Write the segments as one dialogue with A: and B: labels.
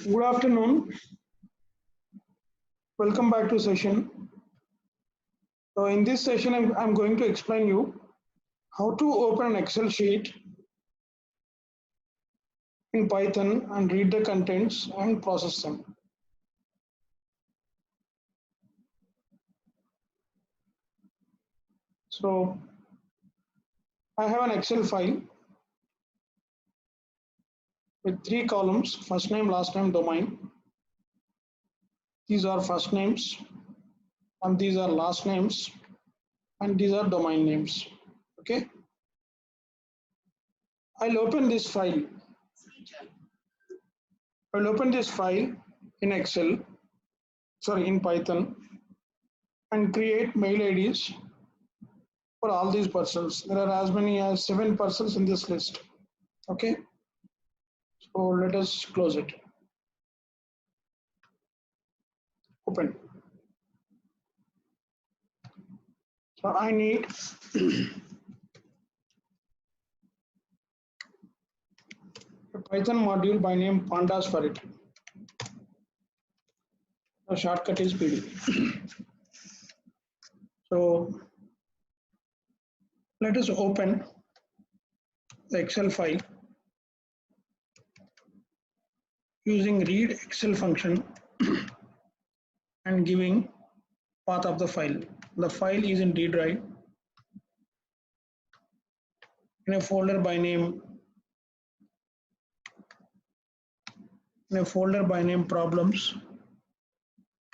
A: Good afternoon. Welcome back to session. So in this session, I'm going to explain you how to open an Excel sheet in Python and read the contents and process them. So I have an Excel file with 3 columns: first name, last name, domain. These are first names, and these are last names, and these are domain names. Okay. I'll open this file. I'll open this file in Excel, in Python, and create mail IDs for all these persons. There are as many as 7 persons in this list. Okay. So let us close it. Open. So I need a Python module by name Pandas for it. The shortcut is PD. So let us open the Excel file using read Excel function and giving path of the file. The file is in D drive in a folder by name problems,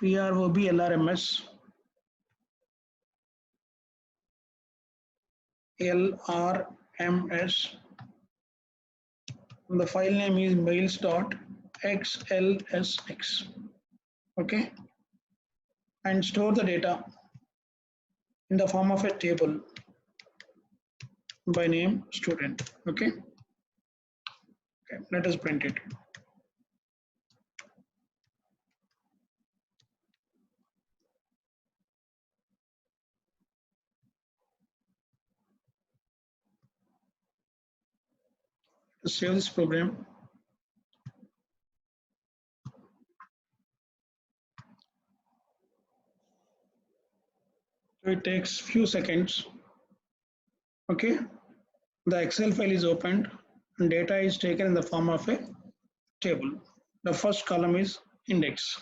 A: PROBLRMS, LRMS. The file name is mails.xlsx. Okay, and store the data in the form of a table by name student. Okay, let us print it. Let's save this program. So it takes few seconds. Okay, the Excel file is opened and data is taken in the form of a table. The first column is index.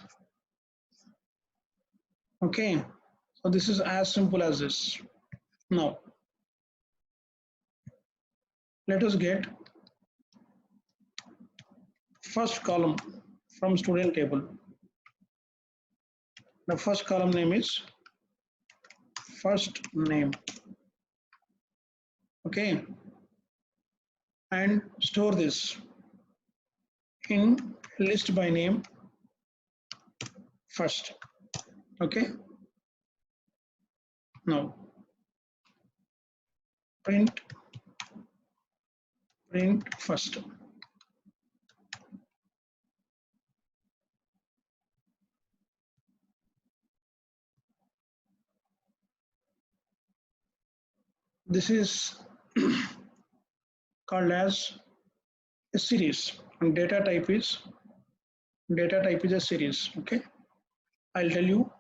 A: Okay, so this is as simple as this. Now let us get first column from student table. The first column name is first name. Okay, and store this in list by name first. Okay, now print first. This is called as a series, and data type is a series. Okay, I'll tell you,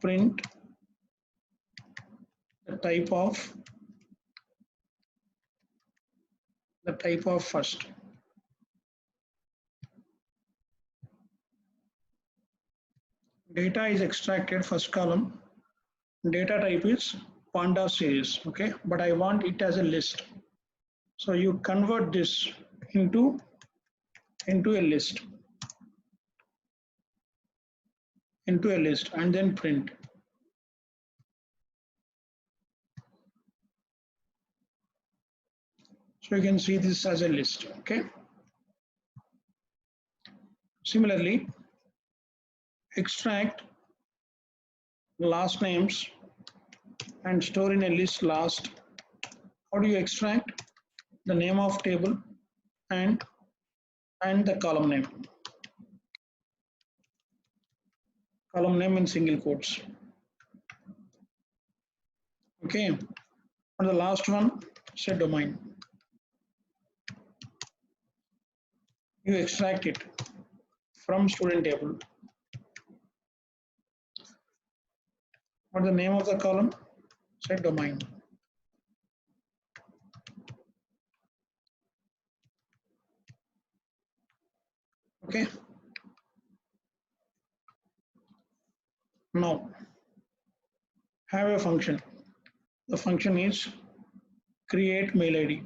A: print the type of first. Data is extracted, first column. Data type is Pandas series. Okay, but I want it as a list. So you convert this into a list, and then print. So you can see this as a list. Okay. Similarly, extract last names and store in a list last. How do you extract? The name of table and the column name. Column name in single quotes. Okay, and the last one, say domain. You extract it from student table. What is the name of the column? Say domain. Okay. Now have a function. The function is create mail ID.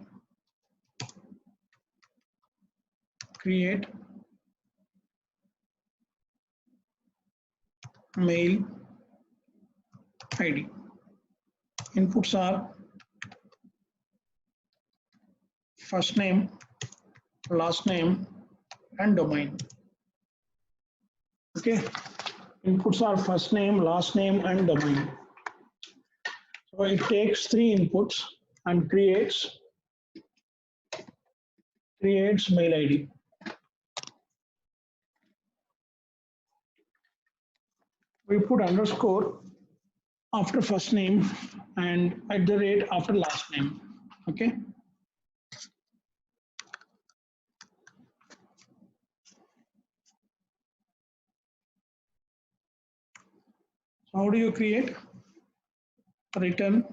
A: Create mail ID. Inputs are first name, last name, and domain. Okay. Inputs are first name, last name, and domain. So it takes 3 inputs and creates mail ID. We put underscore after first name and at the rate after last name. Okay. So how do you create? Return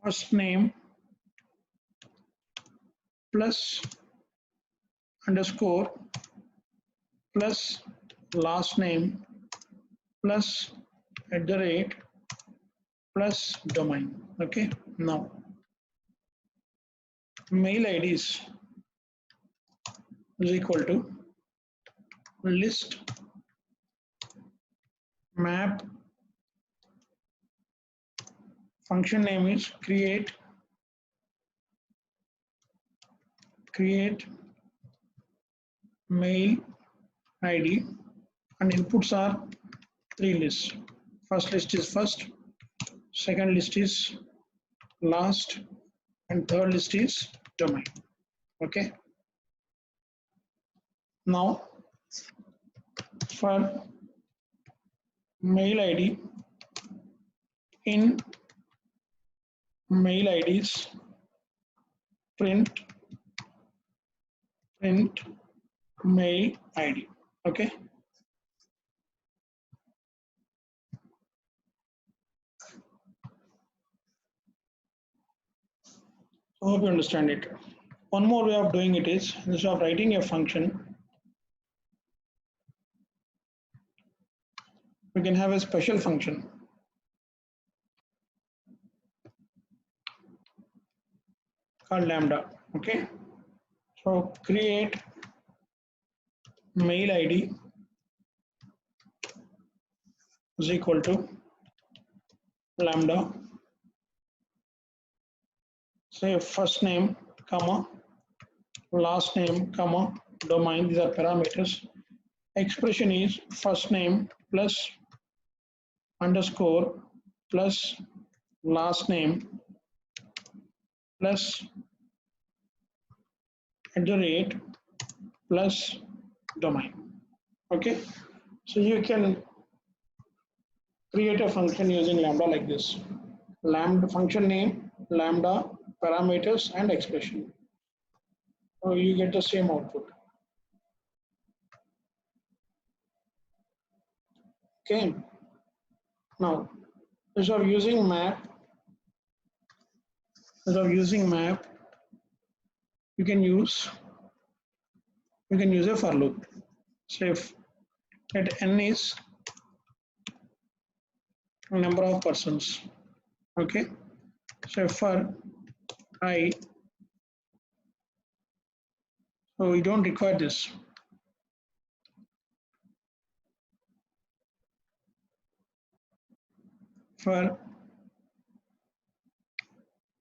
A: first name plus underscore plus last name plus at the rate plus domain. Okay. Now mail IDs is equal to list map, function name is create mail ID, and inputs are 3 lists. First list is first, second list is last, and third list is domain. Okay. Now for mail ID, in mail IDs print mail ID. Okay. I hope you understand it. One more way of doing it is, instead of writing a function, we can have a special function called lambda. Okay. So create mail ID is equal to lambda, say first name, comma, last name, comma, domain. These are parameters. Expression is first name plus underscore plus last name plus at the rate plus domain. Okay. So you can create a function using lambda like this. Lambda function name, lambda, parameters, and expression. So you get the same output. Okay. Now, instead of using map, you can use a for loop. Say if let n is number of persons. Okay. So for I, so we don't require this. For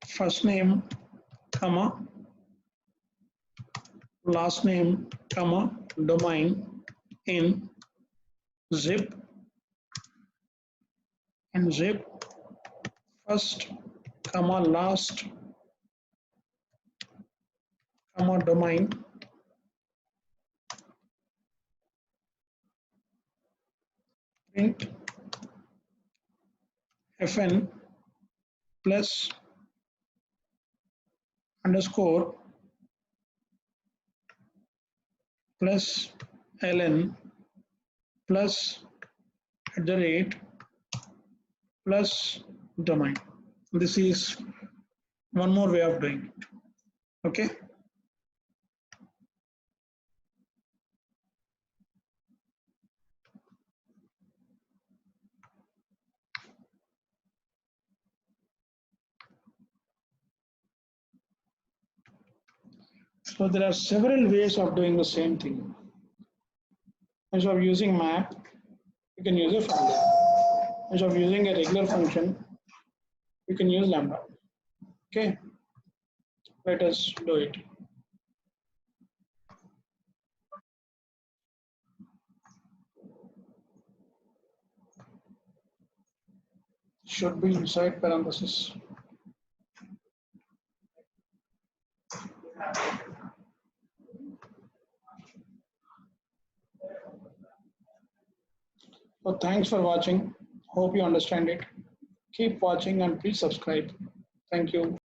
A: first name, comma, last name, comma, domain in zip, and zip first, comma, last, comma, domain print fn plus underscore plus ln plus @ plus domain. This is one more way of doing it. Okay. So there are several ways of doing the same thing. Instead of using map, you can use a function. Instead of using a regular function, you can use lambda. Okay, let us do it. Should be inside parenthesis. So thanks for watching. Hope you understand it. Keep watching and please subscribe. Thank you.